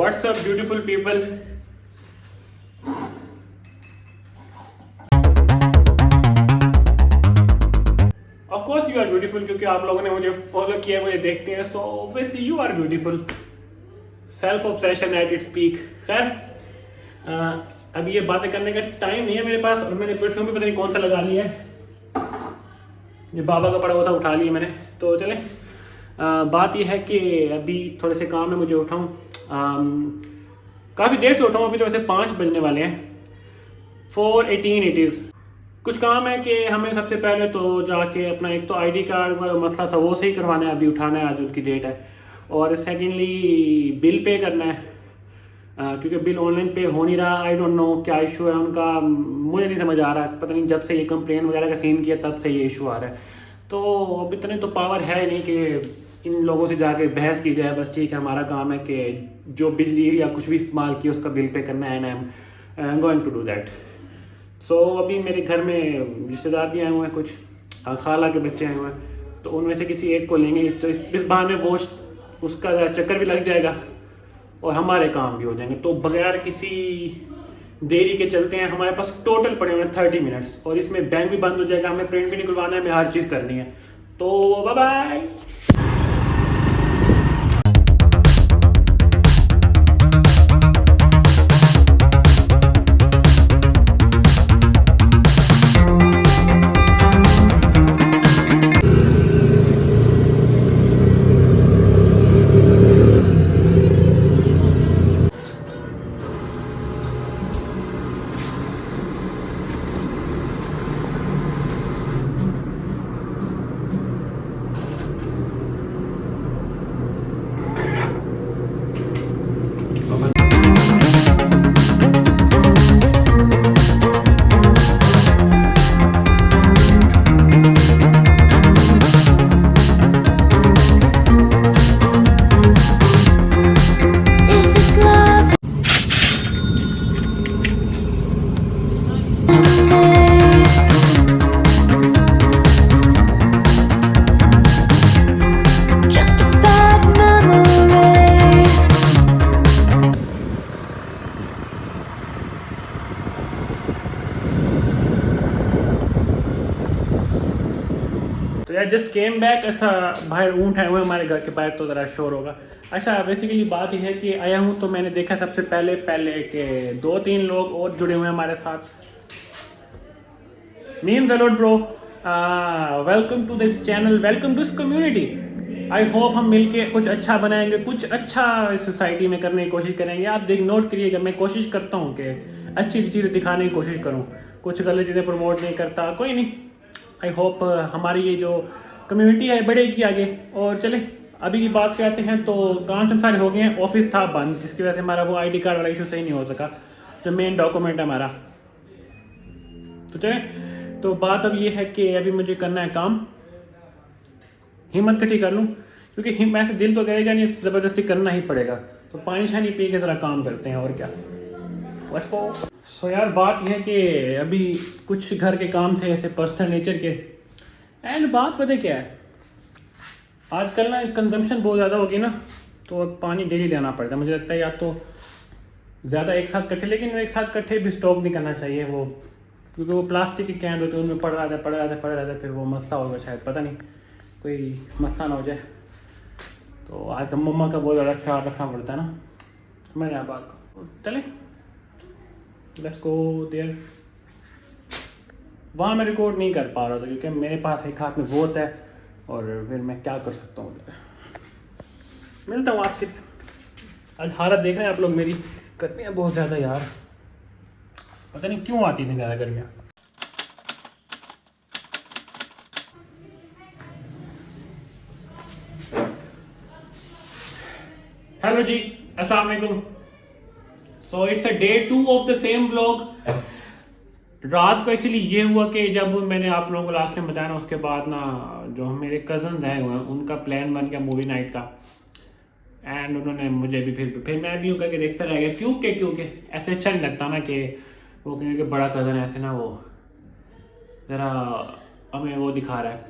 What's up, beautiful people? Of course you are beautiful क्योंकि आप लोगों ने मुझे फॉलो किया, मुझे देखते हैं, so obviously you are beautiful. Self obsession at its peak. खैर अभी ये बातें करने का टाइम नहीं है मेरे पास, और मैंने परफ्यूम भी पता नहीं कौन सा लगा लिया है, जो बाबा का पड़ा हुआ था उठा लिया मैंने। तो चले बात यह है कि अभी थोड़े से काम में मुझे उठाऊँ, काफ़ी देर से उठाऊँ, अभी तो वैसे 5 बजने वाले हैं, 4:18 इट इज़। कुछ काम है कि हमें सबसे पहले तो जाके अपना एक तो आईडी कार्ड वाला मसला था वो सही करवाना है, अभी उठाना है, आज उनकी डेट है। और सेकेंडली बिल पे करना है, क्योंकि बिल ऑनलाइन पे हो नहीं रहा। आई डोंट नो क्या इशू है उनका, मुझे नहीं समझ आ रहा, पता नहीं जब से ये कंप्लेन वगैरह का सीन किया तब से ये इशू आ रहा है। तो अब इतने तो पावर है नहीं कि इन लोगों से जाके बहस की जाए। बस ठीक है, हमारा काम है कि जो बिजली या कुछ भी इस्तेमाल किया उसका बिल पे करना है, and I am going to do that. So अभी मेरे घर में रिश्तेदार भी आए हुए हैं, कुछ खाला के बच्चे आए हुए हैं, तो उनमें से किसी एक को लेंगे। इस बहाने वो उसका चक्कर भी लग जाएगा और हमारे काम भी हो जाएंगे। तो बगैर किसी देरी के चलते हैं। हमारे पास टोटल पड़े हुए हैं 30 मिनट्स, और इसमें बैंक भी बंद हो जाएगा, हमें प्रिंट भी निकलवाना है, हमें हर चीज़ करनी है। तो बाय बाय। तो यार जस्ट केम बैक। ऐसा बाहर ऊँट आए हुए हमारे घर के बाहर, तो ज़रा शोर होगा। अच्छा, बेसिकली बात यह है कि आया हूँ तो मैंने देखा सबसे पहले के 2-3 लोग और जुड़े हुए हैं हमारे साथ। Mean the lord bro, welcome to this channel, welcome to this community. I hope हम मिलके कुछ अच्छा बनाएंगे, कुछ अच्छा इस सोसाइटी में करने की कोशिश करेंगे। आप नोट करिएगा, मैं कोशिश करता हूँ कि अच्छी चीज़ें दिखाने की कोशिश करूँ, कुछ गलत चीज़ें प्रमोट नहीं करता। कोई नहीं, आई होप हमारी ये जो कम्युनिटी है बढ़ेगी आगे। और चले अभी की बात पे आते हैं। तो काम सारे हो गए हैं, ऑफिस था बंद, जिसकी वजह से हमारा वो आईडी कार्ड वाला इशू सही नहीं हो सका, जो मेन डॉक्यूमेंट है हमारा। तो चले, तो बात अब ये है कि अभी मुझे करना है काम, हिम्मत इकट्ठी कर लूँ, क्योंकि ऐसे दिल तो करेगा नहीं, ज़बरदस्ती करना ही पड़ेगा। तो पानी शानी पी के ज़रा काम करते हैं, और क्या। Let's go. सो यार बात यह है कि अभी कुछ घर के काम थे ऐसे पर्सनल नेचर के, एंड बात पता क्या है, आजकल ना कंजम्पशन बहुत ज़्यादा होगी ना, तो अब पानी डेली लेना पड़ता है। मुझे लगता है या तो ज़्यादा एक साथ इकट्ठे, लेकिन एक साथ इकट्ठे भी स्टॉक नहीं करना चाहिए वो, क्योंकि वो प्लास्टिक के कैन होते हैं, उनमें पड़ रहा था, फिर वो मसला होगा शायद, पता नहीं कोई मसला ना हो जाए। तो आज मम्मा का बहुत ज़्यादा ख्याल रखना पड़ता है ना, मैंने आप बात को चले लेट्स गो देयर। वहाँ मैं रिकॉर्ड नहीं कर पा रहा था क्योंकि मेरे पास एक हाथ में वोट है, और फिर मैं क्या कर सकता हूँ। मिलता हूँ आपसे। आज हालत देख रहे हैं आप लोग मेरी, गर्मियाँ बहुत ज़्यादा यार, पता नहीं क्यों आती इतनी ज़्यादा गर्मियाँ। हेलो जी, अस्सलाम वालेकुम। So it's a day 2 of the same blog. रात को एक्चुअली ये हुआ कि जब मैंने आप लोगों को लास्ट टाइम बताया ना, उसके बाद ना जो मेरे कज़न आए हुए हैं उनका प्लान बन गया मूवी नाइट का, एंड उन्होंने मुझे भी फिर मैं भी करके देखता रह गया, क्योंकि ऐसे अच्छा नहीं लगता ना कि वो कहेंगे कि बड़ा कज़न ऐसे ना वो ज़रा हमें वो दिखा रहा है,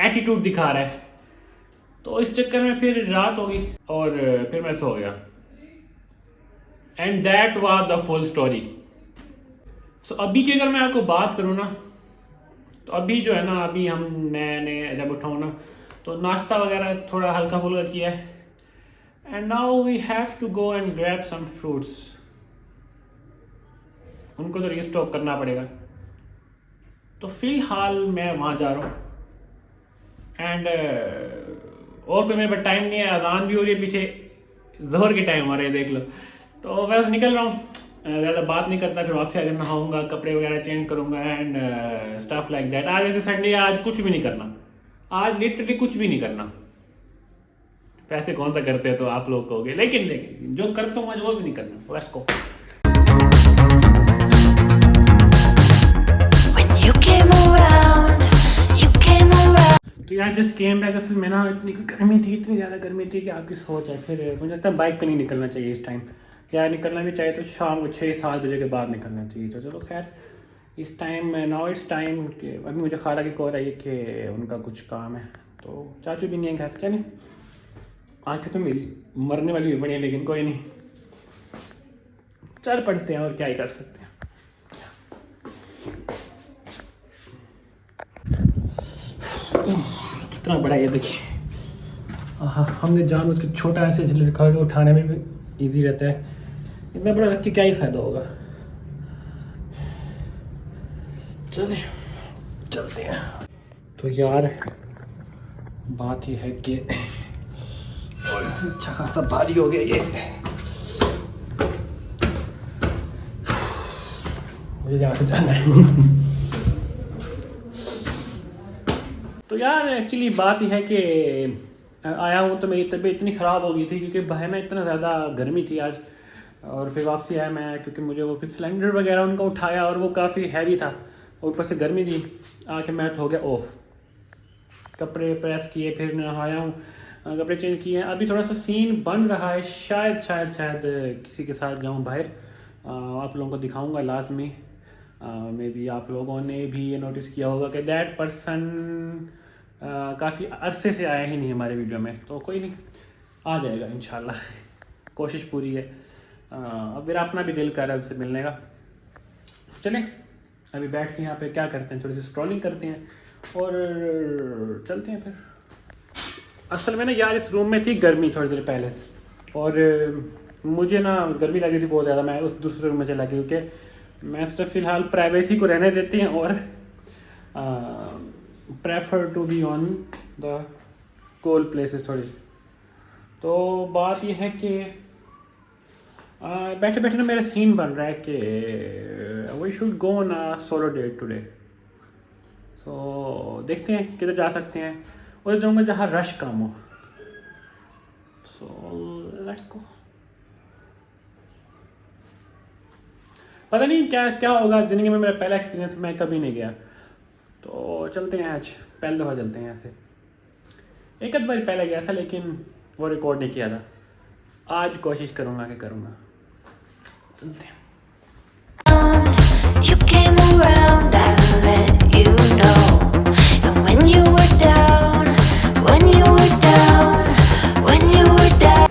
एटीट्यूड दिखा रहा है। तो इस चक्कर में फिर रात हो गई और फिर मैं सो गया। And that was the full story. So अभी की अगर मैं आपको बात करूँ ना, तो अभी जो है ना, अभी मैंने जब उठाऊँ ना, तो नाश्ता वगैरह थोड़ा हल्का फुल्का किया है, and now we have to go and grab some fruits. उनको तो रिस्टॉक करना पड़ेगा, तो फिलहाल मैं वहाँ जा रहा हूँ। एंड और कोई मेरे पास टाइम नहीं है, अजान भी हो रही है पीछे, जोहर के टाइम हो रहे हैं देख लो। तो बस निकल रहा हूँ, ज़्यादा बात नहीं करता, फिर वापस अगर नहाऊंगा, कपड़े वगैरह चेंज करूंगा एंड स्टफ लाइक दैट। आज जैसे संडे, आज कुछ भी नहीं करना, आज लिटरली कुछ भी नहीं करना। पैसे कौन सा करते हैं तो आप लोग कहोगे, लेकिन जो करता हूँ आज वो भी नहीं करना। Let's go. तो यार जस्ट केम बैक। असल में ना इतनी गर्मी थी, इतनी ज़्यादा गर्मी थी कि आपकी सोच है। फिर मुझे लगता है बाइक पे नहीं निकलना चाहिए इस टाइम, या निकलना भी चाहिए तो शाम को 6-7 बजे के बाद निकलना चाहिए। तो चलो खैर, इस टाइम नाउ इट्स टाइम कि अभी मुझे खाला की कॉल आई है कि उनका कुछ काम है, तो चाचू भी नहीं है घर। चले, आँखें तो मेरी मरने वाली भी बड़ी है, लेकिन कोई नहीं, चल पड़ते हैं, और क्या ही कर सकते हैं। कितना बड़ा ये देखिए, हमने जानबूझ के छोटा ऐसे रखा है, उठाने में भी इजी रहता है। इतना बड़ा रख के क्या ही फायदा होगा। चले चलते हैं। तो यार बात ये है कि अच्छा खासा भारी हो गया ये, मुझे यहाँ से जाना है। तो यार एक्चुअली बात यह है कि आया हूँ तो मेरी तबीयत इतनी ख़राब हो गई थी, क्योंकि बाहर में इतना ज़्यादा गर्मी थी आज। और फिर वापसी आया मैं, क्योंकि मुझे वो फिर सिलेंडर वगैरह उनका उठाया, और वो काफ़ी हैवी था, और ऊपर से गर्मी थी। आके मैं तो हो गया ऑफ, कपड़े प्रेस किए, फिर नहाया हूँ, कपड़े चेंज किए। अभी थोड़ा सा सीन बन रहा है, शायद किसी के साथ जाऊँ बाहर, आप लोगों को दिखाऊँगा लाजमी। मे बी आप लोगों ने भी ये नोटिस किया होगा कि दैट पर्सन काफ़ी अरसे से आया ही नहीं हमारे वीडियो में, तो कोई नहीं, आ जाएगा इंशाल्लाह। कोशिश पूरी है। अब मेरा अपना भी दिल कर रहा है उससे मिलने का। चलें अभी बैठ के यहाँ पे क्या करते हैं, थोड़ी सी स्क्रॉलिंग करते हैं और चलते हैं फिर। असल में ना यार इस रूम में थी गर्मी थोड़ी देर पहले से, और मुझे ना गर्मी लगी थी बहुत ज़्यादा। मैं उस दूसरे रूम में चला गया, क्योंकि मैं तो फ़िलहाल प्राइवेसी को रहने देती हैं, और prefer to be on the cold places थोड़ी। तो बात यह है कि बैठे बैठे ना मेरा सीन बन रहा है कि we should go on a solo date today. So देखते हैं किधर जा सकते हैं, उधर जाऊँगा जहाँ रश कम हो। So let's go. पता नहीं क्या क्या होगा ज़िंदगी में, मेरा पहला एक्सपीरियंस, मैं कभी नहीं गया। तो चलते हैं, आज पहली दफ़ा चलते हैं ऐसे। एक आध बार पहले गया था, लेकिन वो रिकॉर्ड नहीं किया था। आज कोशिश करूँगा कि करूँगा। चलते हैं। You came around, I let you know. And when you were down, when you were down, when you were down.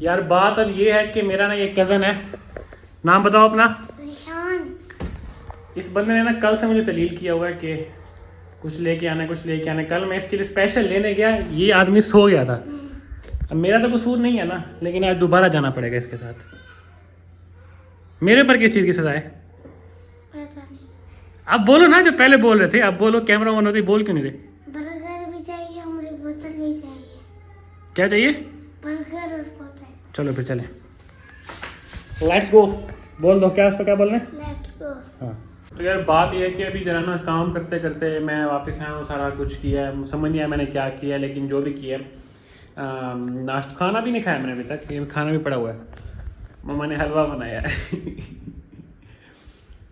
यार बात अब ये है कि मेरा ना एक कज़न है, नाम बताओ अपना। निशान। इस बंदे ने ना कल से मुझे दलील किया हुआ है कि कुछ लेके आना, कुछ लेके आना। कल मैं इसके लिए स्पेशल लेने गया, ये आदमी सो गया था। अब मेरा तो कसूर नहीं है ना, लेकिन आज दोबारा जाना पड़ेगा इसके साथ। मेरे ऊपर किस चीज़ की सजा है? पता नहीं। अब बोलो ना, जो पहले बोल रहे थे, अब बोलो। कैमरा ऑन होती, बोल क्यों नहीं रहे? बर्गर भी चाहिए, मुझे बोतल भी चाहिए। क्या चाहिए? बर्गर और बोतल। चलो फिर चलें, लेट्स गो। बोल दो क्या बोलना है। Let's go. हाँ, तो यार बात ये है कि अभी जरा ना काम करते करते मैं वापस आया हूँ, सारा कुछ किया है, समझ नहीं आया मैंने क्या किया, लेकिन जो भी किया नाश्ता, खाना भी नहीं खाया मैंने अभी तक, ये खाना भी पड़ा हुआ है। मम्मा ने हलवा बनाया है।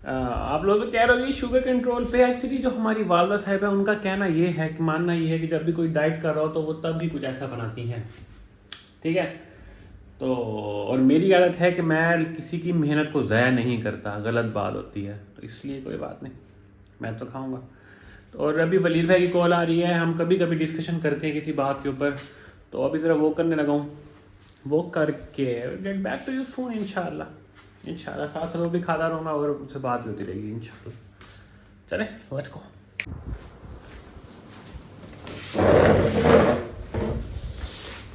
आप लोग तो कह रहे हो कि शुगर कंट्रोल पे, एक्चुअली जो हमारी वालदा साहब है उनका कहना ये है कि, मानना ये है कि जब भी कोई डाइट कर रहा हो तो वो तब भी कुछ ऐसा बनाती हैं, ठीक है। तो और मेरी आदत है कि मैं किसी की मेहनत को ज़ाया नहीं करता, गलत बात होती है, तो इसलिए कोई बात नहीं, मैं तो खाऊंगा। तो और अभी वलीद भाई की कॉल आ रही है, हम कभी कभी डिस्कशन करते हैं किसी बात के ऊपर, तो अभी ज़रा वो करने लगा हूँ, वो करके get back to you soon इंशाल्लाह। साथ साथ वो भी खाता रहूँगा और उससे बात भी होती रहेगी इंशाल्लाह। चले लेट्स गो।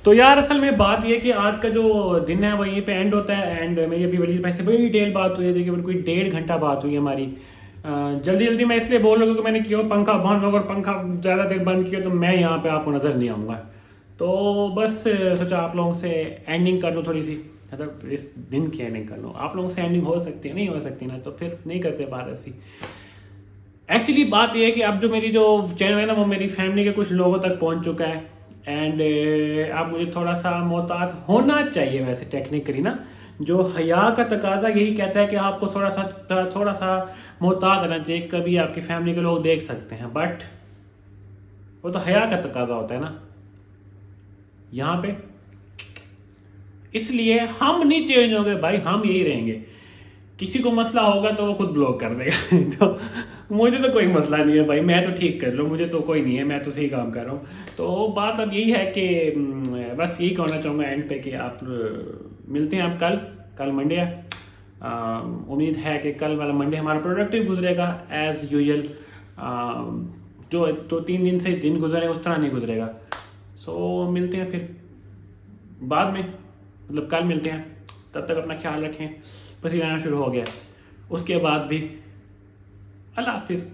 तो यार असल में बात ये कि आज का जो दिन है वो यहीं पे एंड होता है। एंड मेरी अभी वलीद भाई से बड़ी डिटेल बात हुई है, देखिए कोई 1.5 घंटा बात हुई है हमारी। जल्दी जल्दी मैं इसलिए बोल रहा हूँ क्योंकि मैंने किया पंखा बंद, अगर पंखा ज़्यादा देर बंद किया तो मैं यहाँ पे आपको नज़र नहीं आऊँगा। तो बस सोचा आप लोगों से एंडिंग कर लूँ, थोड़ी सी मतलब इस दिन की एंडिंग कर लूँ। आप लोगों से एंडिंग हो सकती है, नहीं हो सकती ना, तो फिर नहीं करते बात ऐसी। एक्चुअली बात यह है कि अब जो मेरी जो चैनल है ना वो मेरी फैमिली के कुछ लोगों तक पहुंच चुका है। एंड अब मुझे थोड़ा सा मोहतात होना चाहिए वैसे टेक्निकली ना, जो हया का तकाजा यही कहता है कि आपको थोड़ा सा मोहतात रहना चाहिए, कभी आपकी फैमिली के लोग देख सकते हैं, बट वो तो हया का तकाजा होता है ना यहाँ पे। इसलिए हम नहीं चेंज होंगे भाई, हम यही रहेंगे। किसी को मसला होगा तो वो खुद ब्लॉक कर देगा। तो मुझे तो कोई मसला नहीं है भाई, मैं तो ठीक कर लूँ, मुझे तो कोई नहीं है, मैं तो सही काम कर रहा हूँ। तो बात अब यही है कि बस यही कहना चाहूँगा एंड पे कि आप मिलते हैं आप कल मंडे है। उम्मीद है कि कल वाला मंडे हमारा प्रोडक्टिव गुजरेगा एज़ यूजुअल। जो 2-3 दिन से दिन गुजरे उस तरह नहीं गुजरेगा। सो मिलते हैं फिर बाद में, मतलब कल मिलते हैं। तब तक अपना ख्याल रखें। पसीना आना शुरू हो गया, उसके बाद भी अल्लाह हाफिज़।